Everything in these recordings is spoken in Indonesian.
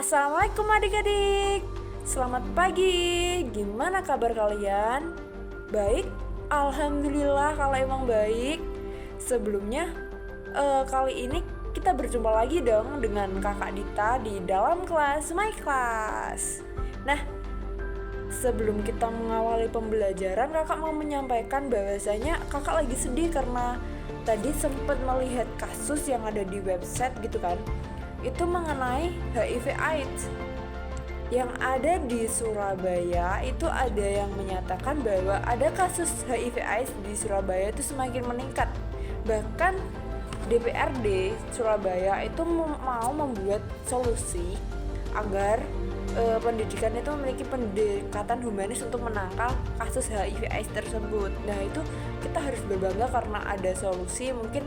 Assalamualaikum adik-adik. Selamat pagi. Gimana kabar kalian? Baik? Alhamdulillah kalau emang baik. Sebelumnya kali ini kita berjumpa lagi dong dengan Kakak Dita di dalam kelas My Class. Nah, sebelum kita mengawali pembelajaran, kakak mau menyampaikan bahwasanya kakak lagi sedih karena tadi sempat melihat kasus yang ada di website gitu kan. Itu mengenai HIV/AIDS yang ada di Surabaya. Itu ada yang menyatakan bahwa ada kasus HIV/AIDS di Surabaya itu semakin meningkat. Bahkan DPRD Surabaya itu mau membuat solusi agar pendidikan itu memiliki pendekatan humanis untuk menangkal kasus HIV/AIDS tersebut. Nah, itu kita harus berbangga karena ada solusi mungkin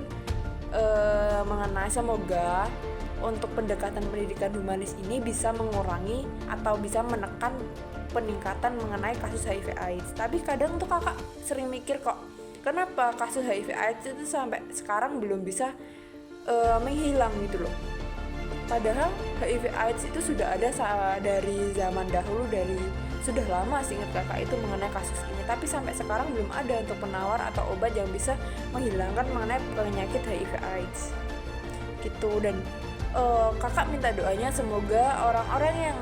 mengenai, semoga untuk pendekatan pendidikan humanis ini bisa mengurangi atau bisa menekan peningkatan mengenai kasus HIV/AIDS. Tapi kadang tuh kakak sering mikir kok, kenapa kasus HIV/AIDS itu sampai sekarang belum bisa menghilang gitu loh. Padahal HIV/AIDS itu sudah ada dari zaman dahulu, dari sudah lama seingat kakak itu mengenai kasus ini. Tapi sampai sekarang belum ada untuk penawar atau obat yang bisa menghilangkan mengenai penyakit HIV/AIDS gitu. Dan kakak minta doanya semoga orang-orang yang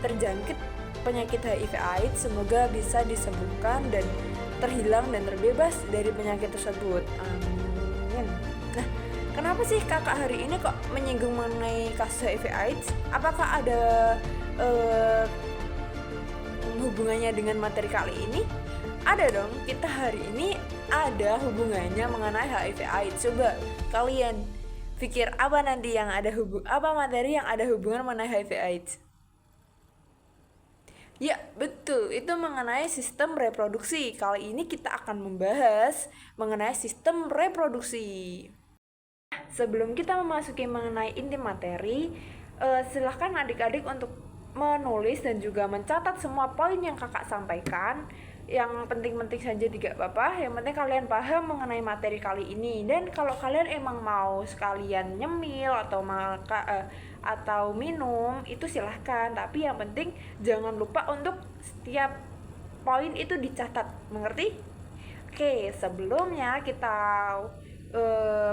terjangkit penyakit HIV/AIDS semoga bisa disembuhkan dan terhilang dan terbebas dari penyakit tersebut. Amin. Nah, kenapa sih kakak hari ini kok menyinggung mengenai kasus HIV/AIDS? Apakah ada hubungannya dengan materi kali ini? Ada dong, kita hari ini ada hubungannya mengenai HIV/AIDS. Coba kalian pikir apa nanti yang ada apa materi yang ada hubungan mengenai HIV/AIDS? Ya, betul, itu mengenai sistem reproduksi. Kali ini kita akan membahas mengenai sistem reproduksi. Sebelum kita memasuki mengenai inti materi, silahkan adik-adik untuk menulis dan juga mencatat semua poin yang kakak sampaikan. Yang penting-penting saja tidak apa-apa, yang penting kalian paham mengenai materi kali ini. Dan kalau kalian emang mau sekalian nyemil atau minum, itu silahkan. Tapi yang penting jangan lupa untuk setiap poin itu dicatat, mengerti? Oke, sebelumnya kita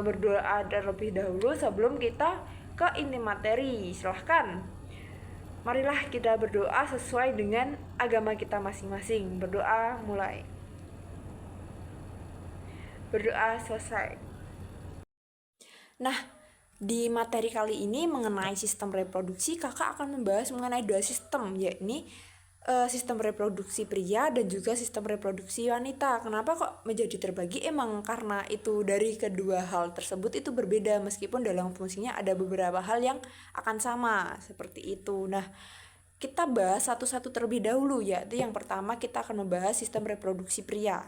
berdoa terlebih dahulu sebelum kita ke inti materi. Silahkan, marilah kita berdoa sesuai dengan agama kita masing-masing. Berdoa mulai. Berdoa selesai. Nah, di materi kali ini mengenai sistem reproduksi, kakak akan membahas mengenai dua sistem, yakni sistem reproduksi pria dan juga sistem reproduksi wanita. Kenapa kok menjadi terbagi? Emang karena itu dari kedua hal tersebut itu berbeda, meskipun dalam fungsinya ada beberapa hal yang akan sama, seperti itu. Nah, kita bahas satu-satu terlebih dahulu, yaitu yang pertama kita akan membahas sistem reproduksi pria.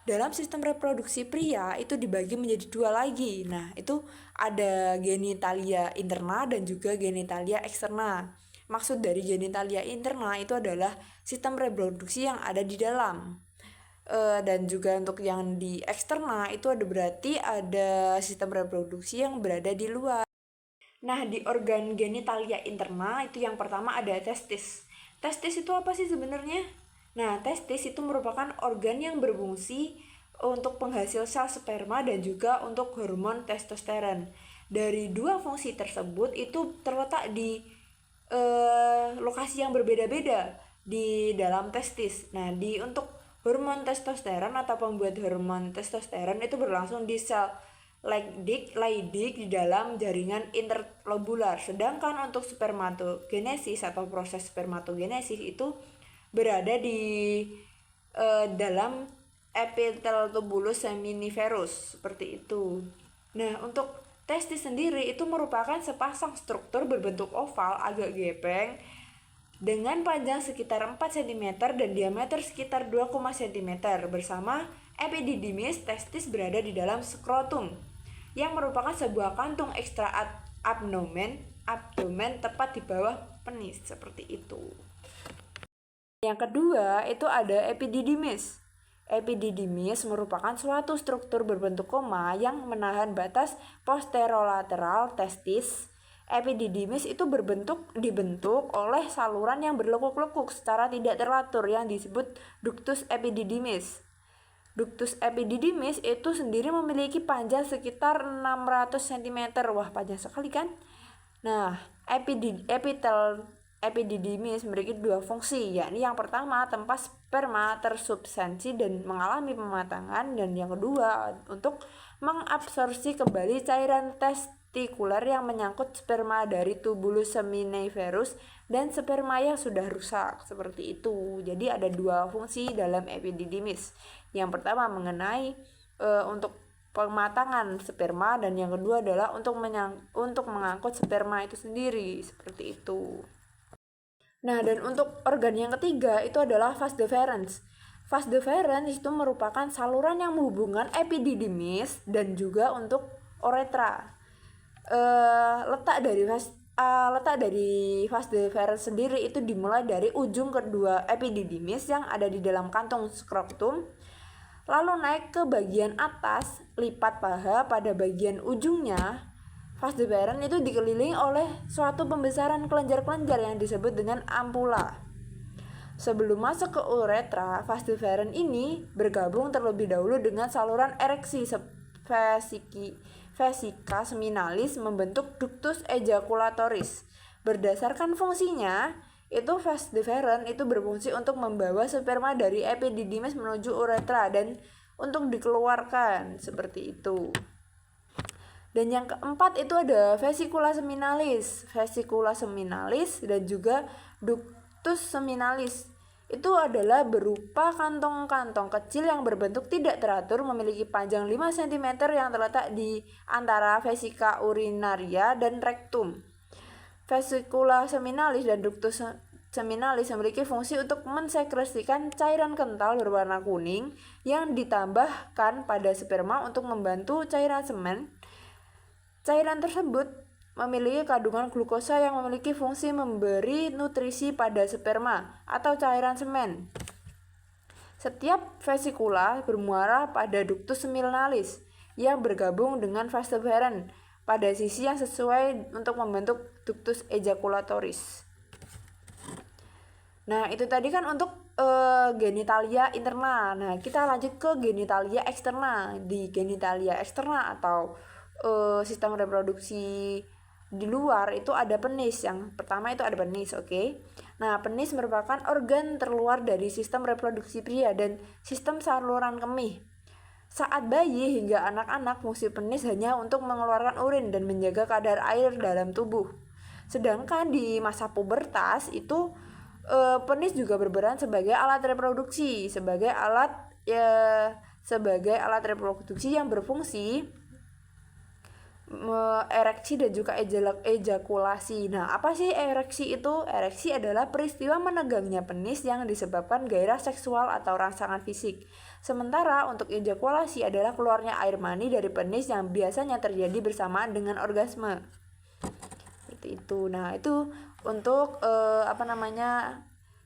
Dalam sistem reproduksi pria itu dibagi menjadi dua lagi. Nah, itu ada genitalia interna dan juga genitalia eksterna. Maksud dari genitalia interna itu adalah sistem reproduksi yang ada di dalam. Dan juga untuk yang di eksterna itu berarti ada sistem reproduksi yang berada di luar. Nah, di organ genitalia interna itu yang pertama ada testis. Testis itu apa sih sebenarnya? Nah, testis itu merupakan organ yang berfungsi untuk penghasil sel sperma dan juga untuk hormon testosteron. Dari dua fungsi tersebut itu terletak di lokasi yang berbeda-beda di dalam testis. Nah, untuk hormon testosteron atau pembuat hormon testosteron itu berlangsung di sel Leydig di dalam jaringan interlobular. Sedangkan untuk spermatogenesis atau proses spermatogenesis itu berada di dalam epitheltubulus seminiferus, seperti itu. Nah, untuk testis sendiri itu merupakan sepasang struktur berbentuk oval agak gepeng dengan panjang sekitar 4 cm dan diameter sekitar 2, cm. Bersama epididymis, testis berada di dalam skrotum yang merupakan sebuah kantung ekstra abdomen tepat di bawah penis, seperti itu. Yang kedua itu ada epididymis. Epididymis merupakan suatu struktur berbentuk koma yang menahan batas posterolateral testis Epididymis itu dibentuk oleh saluran yang berlekuk-lekuk secara tidak teratur yang disebut ductus epididymis. Ductus epididymis itu sendiri memiliki panjang sekitar 600 cm. Wah, panjang sekali kan? Nah, epididymis memiliki dua fungsi, yakni yang pertama tempat sperma tersubstansi dan mengalami pematangan, dan yang kedua untuk mengabsorpsi kembali cairan testikuler yang menyangkut sperma dari tubulus seminiferus dan sperma yang sudah rusak, seperti itu. Jadi ada dua fungsi dalam epididymis. Yang pertama mengenai untuk pematangan sperma, dan yang kedua adalah untuk mengangkut sperma itu sendiri, seperti itu. Nah, dan untuk organ yang ketiga itu adalah vas deferens. Vas deferens itu merupakan saluran yang menghubungkan epididymis dan juga untuk uretra. Letak dari vas deferens sendiri itu dimulai dari ujung kedua epididymis yang ada di dalam kantung skrotum, lalu naik ke bagian atas lipat paha. Pada bagian ujungnya vas deferens itu dikelilingi oleh suatu pembesaran kelenjar-kelenjar yang disebut dengan ampula. Sebelum masuk ke uretra, vas deferens ini bergabung terlebih dahulu dengan saluran ereksi vesica seminalis membentuk ductus ejaculatoris. Berdasarkan fungsinya, itu vas deferens itu berfungsi untuk membawa sperma dari epididymis menuju uretra dan untuk dikeluarkan, seperti itu. Dan yang keempat itu ada vesicula seminalis dan juga ductus seminalis. Itu adalah berupa kantong-kantong kecil yang berbentuk tidak teratur memiliki panjang 5 cm yang terletak di antara vesika urinaria dan rektum. Vesicula seminalis dan ductus seminalis memiliki fungsi untuk mensekresikan cairan kental berwarna kuning yang ditambahkan pada sperma untuk membantu cairan semen. Cairan tersebut memiliki kandungan glukosa yang memiliki fungsi memberi nutrisi pada sperma atau cairan semen. Setiap vesikula bermuara pada ductus seminalis yang bergabung dengan vas deferens pada sisi yang sesuai untuk membentuk ductus ejaculatoris. Nah, itu tadi kan untuk genitalia interna. Nah, kita lanjut ke genitalia eksterna. Di genitalia eksterna atau sistem reproduksi di luar itu ada penis. Yang pertama itu ada penis, oke. Nah, penis merupakan organ terluar dari sistem reproduksi pria dan sistem saluran kemih. Saat bayi hingga anak-anak, fungsi penis hanya untuk mengeluarkan urin dan menjaga kadar air dalam tubuh. Sedangkan di masa pubertas itu penis juga berperan sebagai alat reproduksi, sebagai alat reproduksi yang berfungsi ereksi dan juga ejakulasi. Nah, apa sih ereksi itu? Ereksi adalah peristiwa menegangnya penis yang disebabkan gairah seksual atau rangsangan fisik. Sementara untuk ejakulasi adalah keluarnya air mani dari penis yang biasanya terjadi bersamaan dengan orgasme. Seperti itu. Nah, itu untuk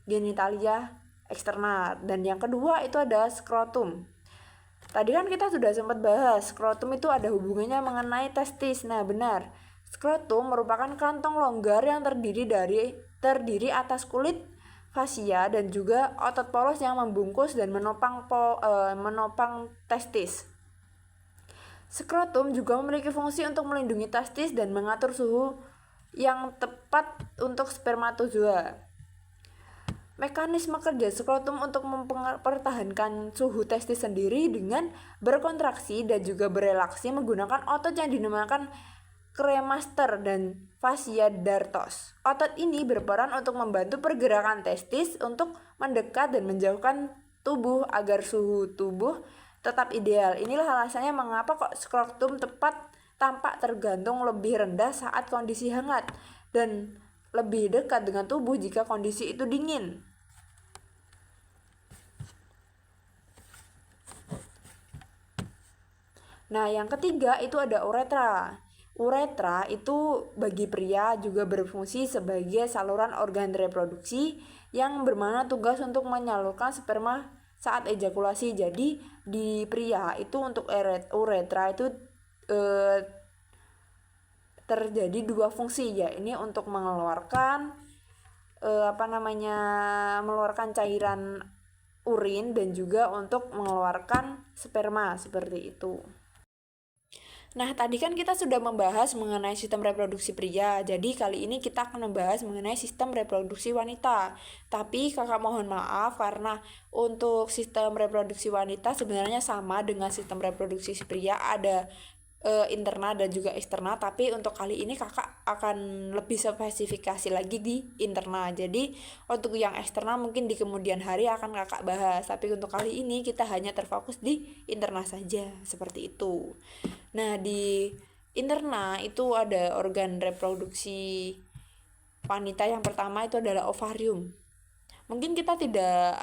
genitalia eksterna. Dan yang kedua itu ada skrotum. Tadi kan kita sudah sempat bahas skrotum itu ada hubungannya mengenai testis. Nah, benar. Skrotum merupakan kantong longgar yang terdiri atas kulit fasia dan juga otot polos yang membungkus dan menopang testis. Skrotum juga memiliki fungsi untuk melindungi testis dan mengatur suhu yang tepat untuk spermatozoa. Mekanisme kerja skrotum untuk mempertahankan suhu testis sendiri dengan berkontraksi dan juga berelaksi menggunakan otot yang dinamakan kremaster dan fascia dartos. Otot ini berperan untuk membantu pergerakan testis untuk mendekat dan menjauhkan tubuh agar suhu tubuh tetap ideal. Inilah alasannya mengapa kok skrotum tampak tergantung lebih rendah saat kondisi hangat dan lebih dekat dengan tubuh jika kondisi itu dingin. Nah, yang ketiga itu ada uretra. Uretra itu bagi pria juga berfungsi sebagai saluran organ reproduksi yang bermana tugas untuk menyalurkan sperma saat ejakulasi. Jadi di pria itu untuk uretra itu terjadi dua fungsi, ya ini untuk mengeluarkan mengeluarkan cairan urin dan juga untuk mengeluarkan sperma seperti itu. Nah, tadi kan kita sudah membahas mengenai sistem reproduksi pria. Jadi kali ini kita akan membahas mengenai sistem reproduksi wanita. Tapi kakak mohon maaf karena untuk sistem reproduksi wanita sebenarnya sama dengan sistem reproduksi pria, ada internal dan juga eksternal, tapi untuk kali ini kakak akan lebih spesifikasi lagi di internal. Jadi untuk yang eksternal mungkin di kemudian hari akan kakak bahas, tapi untuk kali ini kita hanya terfokus di internal saja, seperti itu. Nah, di internal itu ada organ reproduksi wanita. Yang pertama itu adalah ovarium. Mungkin kita tidak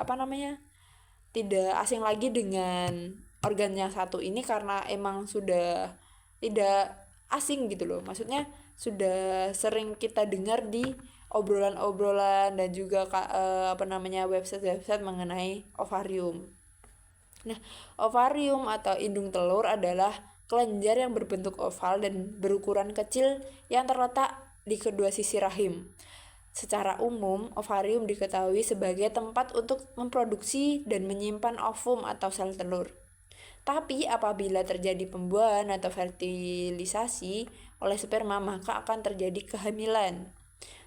asing lagi dengan organ yang satu ini karena emang sudah tidak asing gitu loh, maksudnya sudah sering kita dengar di obrolan-obrolan dan juga website-website mengenai ovarium. Nah, ovarium atau indung telur adalah kelenjar yang berbentuk oval dan berukuran kecil yang terletak di kedua sisi rahim. Secara umum, ovarium diketahui sebagai tempat untuk memproduksi dan menyimpan ovum atau sel telur. Tapi apabila terjadi pembuahan atau fertilisasi oleh sperma, maka akan terjadi kehamilan.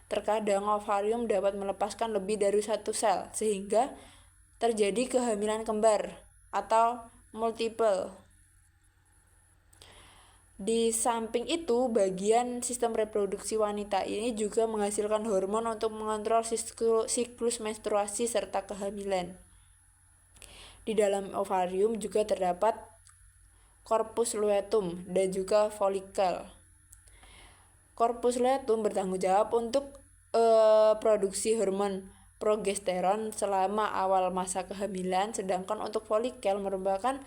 Terkadang ovarium dapat melepaskan lebih dari satu sel, sehingga terjadi kehamilan kembar atau multiple. Di samping itu, bagian sistem reproduksi wanita ini juga menghasilkan hormon untuk mengontrol siklus menstruasi serta kehamilan. Di dalam ovarium juga terdapat corpus luteum dan juga folikel. Corpus luteum bertanggung jawab untuk produksi hormon progesteron selama awal masa kehamilan, sedangkan untuk folikel merupakan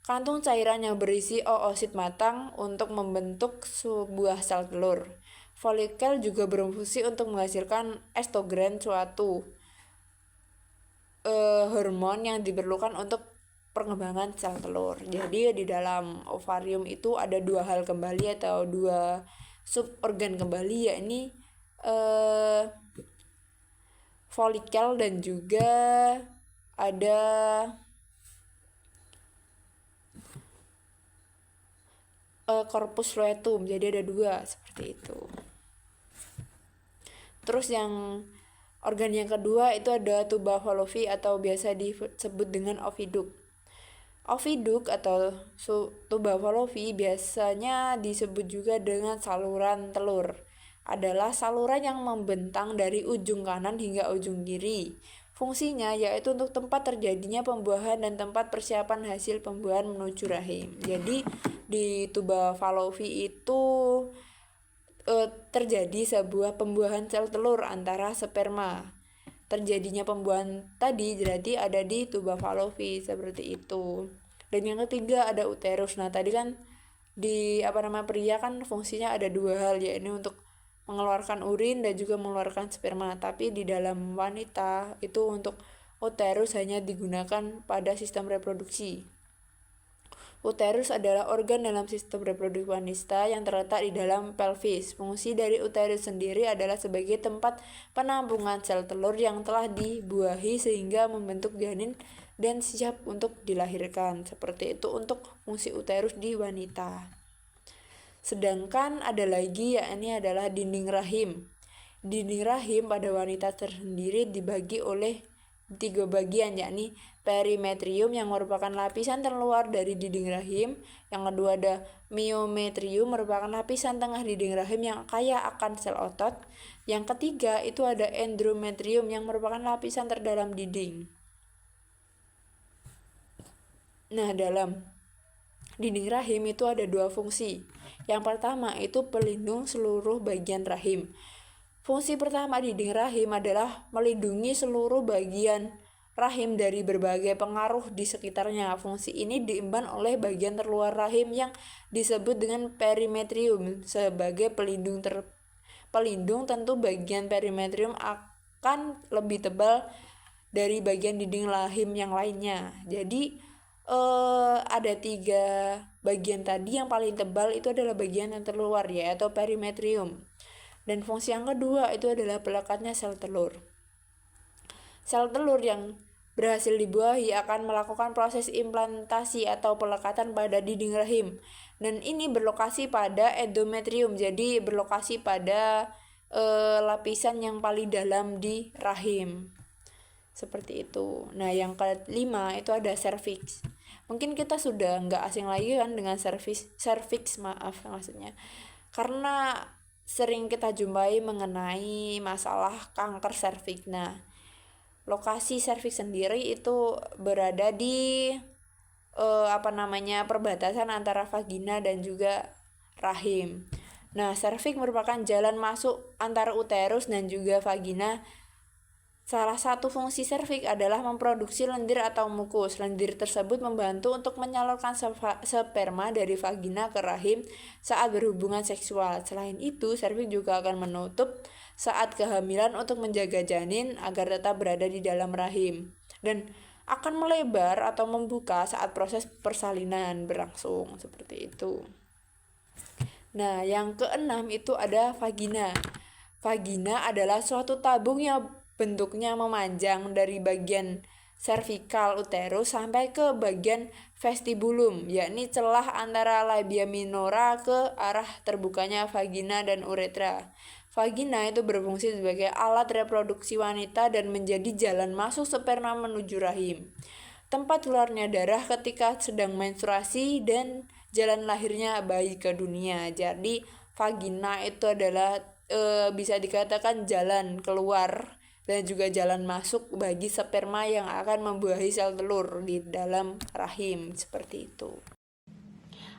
kantung cairan yang berisi oosit matang untuk membentuk sebuah sel telur. Folikel juga berfungsi untuk menghasilkan estrogen, suatu hormon yang diperlukan untuk pengembangan sel telur. Jadi di dalam ovarium itu ada dua hal kembali atau dua suborgan kembali, yakni folikel dan juga ada corpus luteum. Jadi ada dua seperti itu. Terus yang organ yang kedua itu ada tuba Fallopi atau biasa disebut dengan oviduk. Oviduk atau tuba Fallopi biasanya disebut juga dengan saluran telur. Adalah saluran yang membentang dari ujung kanan hingga ujung kiri. Fungsinya yaitu untuk tempat terjadinya pembuahan dan tempat persiapan hasil pembuahan menuju rahim. Jadi di tuba Fallopi itu terjadi sebuah pembuahan sel telur antara sperma. Terjadinya pembuahan tadi berarti ada di tuba Fallopi seperti itu. Dan yang ketiga ada uterus. Nah, tadi kan di pria kan fungsinya ada dua hal, yaitu untuk mengeluarkan urin dan juga mengeluarkan sperma. Tapi di dalam wanita itu untuk uterus hanya digunakan pada sistem reproduksi. Uterus adalah organ dalam sistem reproduksi wanita yang terletak di dalam pelvis. Fungsi dari uterus sendiri adalah sebagai tempat penampungan sel telur yang telah dibuahi sehingga membentuk janin dan siap untuk dilahirkan. Seperti itu untuk fungsi uterus di wanita. Sedangkan ada lagi, yakni adalah dinding rahim. Dinding rahim pada wanita tersendiri dibagi oleh 3 bagian, yakni perimetrium yang merupakan lapisan terluar dari dinding rahim. Yang kedua ada myometrium, merupakan lapisan tengah dinding rahim yang kaya akan sel otot. Yang ketiga itu ada endometrium yang merupakan lapisan terdalam dinding. Nah, dalam dinding rahim itu ada dua fungsi. Yang pertama itu pelindung seluruh bagian rahim. Fungsi pertama dinding rahim adalah melindungi seluruh bagian rahim dari berbagai pengaruh di sekitarnya. Fungsi ini diemban oleh bagian terluar rahim yang disebut dengan perimetrium sebagai pelindung. Tentu bagian perimetrium akan lebih tebal dari bagian dinding rahim yang lainnya. Jadi ada 3 bagian tadi. Yang paling tebal itu adalah bagian yang terluar ya, atau perimetrium. Dan fungsi yang kedua itu adalah pelekatnya sel telur. Sel telur yang berhasil dibuahi akan melakukan proses implantasi atau pelekatan pada dinding rahim. Dan ini berlokasi pada endometrium, jadi berlokasi pada lapisan yang paling dalam di rahim. Seperti itu. Nah, yang kelima itu ada cervix. Mungkin kita sudah nggak asing lagi kan dengan cervix maksudnya. Karena sering kita jumpai mengenai masalah kanker cervix. Nah, lokasi cervix sendiri itu berada di perbatasan antara vagina dan juga rahim. Nah, cervix merupakan jalan masuk antara uterus dan juga vagina. Salah satu fungsi serviks adalah memproduksi lendir atau mukus. Lendir tersebut membantu untuk menyalurkan sperma dari vagina ke rahim saat berhubungan seksual. Selain itu, serviks juga akan menutup saat kehamilan untuk menjaga janin agar tetap berada di dalam rahim. Dan akan melebar atau membuka saat proses persalinan berlangsung. Seperti itu. Nah, yang keenam itu ada vagina. Vagina adalah suatu tabung yang bentuknya memanjang dari bagian cervical uterus sampai ke bagian vestibulum, yakni celah antara labia minora ke arah terbukanya vagina dan uretra. Vagina itu berfungsi sebagai alat reproduksi wanita dan menjadi jalan masuk sperma menuju rahim, tempat keluarnya darah ketika sedang menstruasi, dan jalan lahirnya bayi ke dunia. Jadi vagina itu adalah bisa dikatakan jalan keluar dan juga jalan masuk bagi sperma yang akan membuahi sel telur di dalam rahim. Seperti itu.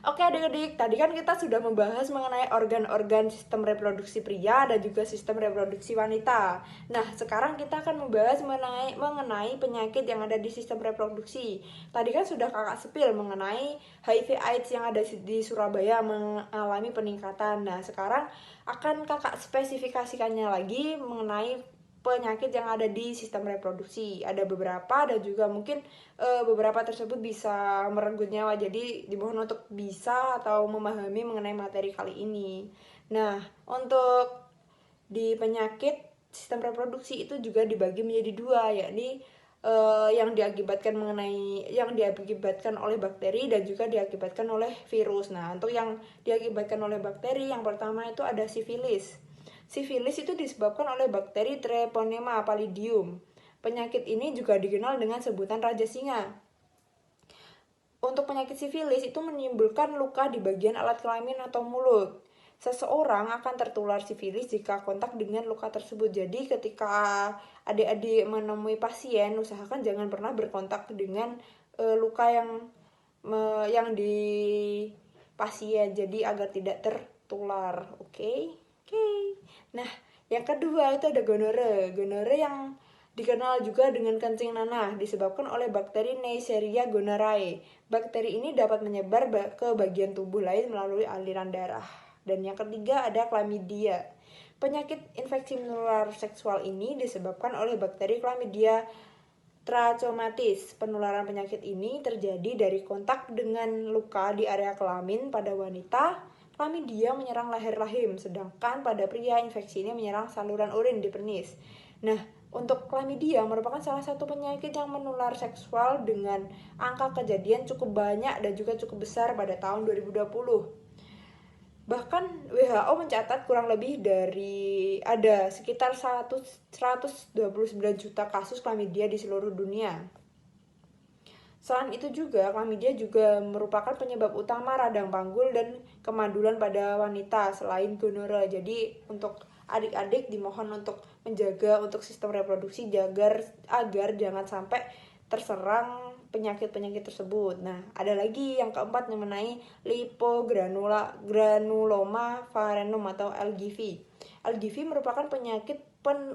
Oke adik-adik, tadi kan kita sudah membahas mengenai organ-organ sistem reproduksi pria dan juga sistem reproduksi wanita. Nah, sekarang kita akan membahas mengenai penyakit yang ada di sistem reproduksi. Tadi kan sudah kakak sepil mengenai HIV/AIDS yang ada di Surabaya mengalami peningkatan. Nah, sekarang akan kakak spesifikasikannya lagi mengenai penyakit yang ada di sistem reproduksi. Ada beberapa dan juga mungkin beberapa tersebut bisa merenggut nyawa. Jadi dimohon untuk bisa atau memahami mengenai materi kali ini. Nah, untuk di penyakit sistem reproduksi itu juga dibagi menjadi 2, yakni yang diakibatkan oleh bakteri dan juga diakibatkan oleh virus. Nah, untuk yang diakibatkan oleh bakteri, yang pertama itu ada sifilis. Sifilis itu disebabkan oleh bakteri Treponema pallidum. Penyakit ini juga dikenal dengan sebutan raja singa. Untuk penyakit sifilis itu menimbulkan luka di bagian alat kelamin atau mulut. Seseorang akan tertular sifilis jika kontak dengan luka tersebut. Jadi ketika adik-adik menemui pasien, usahakan jangan pernah berkontak dengan luka yang di pasien, jadi agar tidak tertular. Oke. Nah, yang kedua itu ada gonore. Gonore yang dikenal juga dengan kencing nanah disebabkan oleh bakteri Neisseria gonorrhoeae. Bakteri ini dapat menyebar ke bagian tubuh lain melalui aliran darah. Dan yang ketiga ada chlamydia. Penyakit infeksi menular seksual ini disebabkan oleh bakteri Chlamydia trachomatis. Penularan penyakit ini terjadi dari kontak dengan luka di area kelamin pada wanita. Chlamydia menyerang leher rahim, sedangkan pada pria infeksi ini menyerang saluran urin di penis. Nah, untuk chlamydia merupakan salah satu penyakit yang menular seksual dengan angka kejadian cukup banyak dan juga cukup besar pada tahun 2020. Bahkan WHO mencatat kurang lebih dari ada sekitar 129 juta kasus chlamydia di seluruh dunia. Selain itu juga, chlamydia juga merupakan penyebab utama radang panggul dan kemandulan pada wanita selain gonore. Jadi untuk adik-adik dimohon untuk menjaga untuk sistem reproduksi agar jangan sampai terserang penyakit-penyakit tersebut. Nah, ada lagi yang keempat mengenai lipogranuloma varenum atau LGV. LGV merupakan penyakit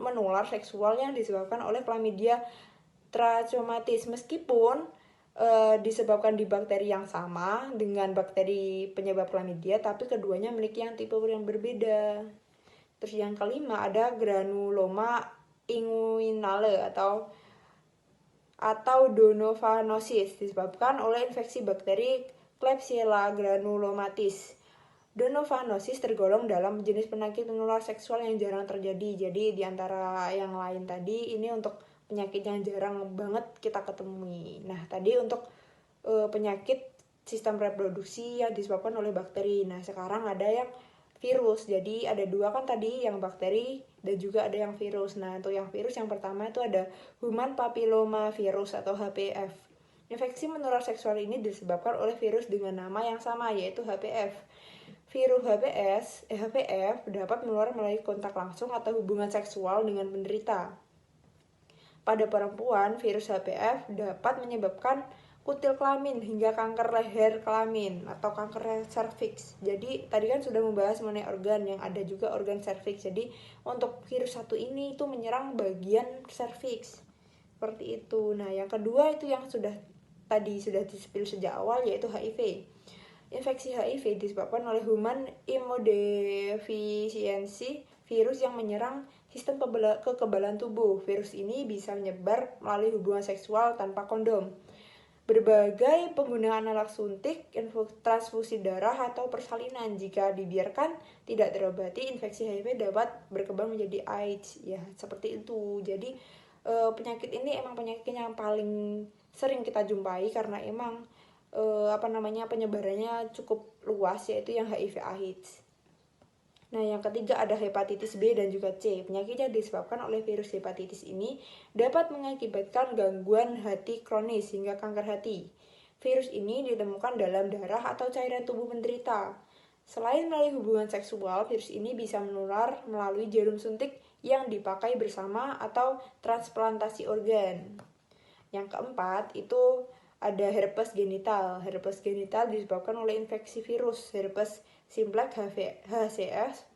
menular seksual yang disebabkan oleh chlamydia trachomatis. Meskipun disebabkan di bakteri yang sama dengan bakteri penyebab chlamydia, tapi keduanya memiliki tipe yang berbeda. Terus yang kelima ada granuloma inguinale atau atau donovanosis disebabkan oleh infeksi bakteri Klebsiella granulomatis. Donovanosis tergolong dalam jenis penyakit menular seksual yang jarang terjadi. Jadi di antara yang lain tadi ini untuk penyakit yang jarang banget kita ketemui. Nah, tadi untuk penyakit sistem reproduksi yang disebabkan oleh bakteri. Nah, sekarang ada yang virus. Jadi ada dua kan tadi, yang bakteri dan juga ada yang virus. Nah, untuk yang virus yang pertama itu ada Human Papilloma Virus atau HPV. Infeksi menular seksual ini disebabkan oleh virus dengan nama yang sama, yaitu HPV. Virus HPV dapat menular melalui kontak langsung atau hubungan seksual dengan penderita. Pada perempuan, virus HPV dapat menyebabkan kutil kelamin hingga kanker leher kelamin atau kanker serviks. Jadi tadi kan sudah membahas mengenai organ, yang ada juga organ serviks. Jadi untuk virus satu ini itu menyerang bagian serviks. Seperti itu. Nah, yang kedua itu yang sudah disebut sejak awal, yaitu HIV. Infeksi HIV disebabkan oleh human immunodeficiency virus yang menyerang sistem kekebalan tubuh. Virus ini bisa menyebar melalui hubungan seksual tanpa kondom. Berbagai penggunaan alat suntik, transfusi darah, atau persalinan jika dibiarkan tidak terobati, infeksi HIV dapat berkembang menjadi AIDS. Ya, seperti itu. Jadi penyakit ini emang penyakit yang paling sering kita jumpai karena emang penyebarannya cukup luas, yaitu yang HIV/AIDS. Nah, yang ketiga ada hepatitis B dan juga C. Penyakit yang disebabkan oleh virus hepatitis ini dapat mengakibatkan gangguan hati kronis hingga kanker hati. Virus ini ditemukan dalam darah atau cairan tubuh penderita. Selain melalui hubungan seksual, virus ini bisa menular melalui jarum suntik yang dipakai bersama atau transplantasi organ. Yang keempat itu ada herpes genital. Herpes genital disebabkan oleh infeksi virus herpes simplex HCF.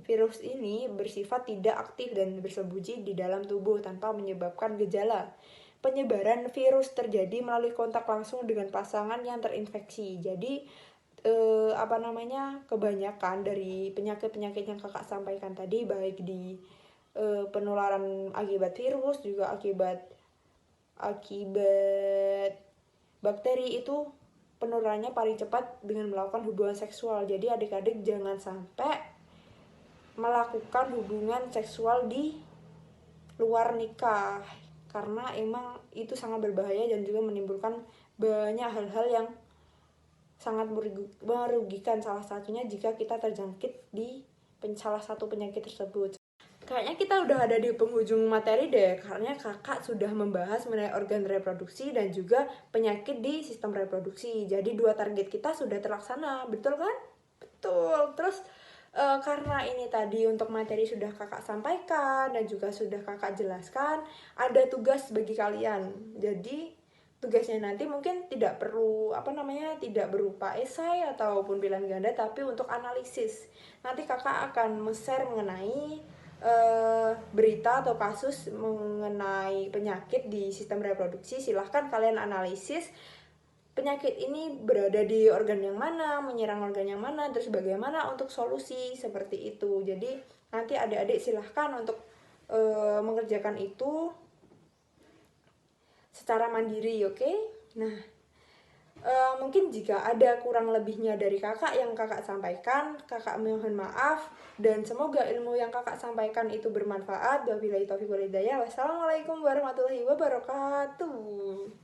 Virus ini bersifat tidak aktif dan bersembunyi di dalam tubuh tanpa menyebabkan gejala. Penyebaran virus terjadi melalui kontak langsung dengan pasangan yang terinfeksi. Jadi kebanyakan dari penyakit-penyakit yang kakak sampaikan tadi, baik di penularan akibat virus juga akibat bakteri, itu penularannya paling cepat dengan melakukan hubungan seksual. Jadi adik-adik jangan sampai melakukan hubungan seksual di luar nikah, karena emang itu sangat berbahaya dan juga menimbulkan banyak hal-hal yang sangat merugikan, salah satunya jika kita terjangkit di salah satu penyakit tersebut. Kayaknya kita udah ada di penghujung materi deh, karena kakak sudah membahas mengenai organ reproduksi dan juga penyakit di sistem reproduksi. Jadi 2 target kita sudah terlaksana, betul kan? Betul. Terus karena ini tadi untuk materi sudah kakak sampaikan dan juga sudah kakak jelaskan, ada tugas bagi kalian. Jadi tugasnya nanti mungkin tidak perlu tidak berupa esai ataupun pilihan ganda, tapi untuk analisis. Nanti kakak akan share mengenai berita atau kasus mengenai penyakit di sistem reproduksi. Silahkan kalian analisis penyakit ini berada di organ yang mana, menyerang organ yang mana, terus bagaimana untuk solusi, seperti itu. Jadi nanti adik-adik silahkan untuk mengerjakan itu secara mandiri, oke? Nah, mungkin jika ada kurang lebihnya dari kakak yang kakak sampaikan, kakak mohon maaf, dan semoga ilmu yang kakak sampaikan itu bermanfaat. Wabillahi taufiq wal hidayah. Wassalamualaikum warahmatullahi wabarakatuh.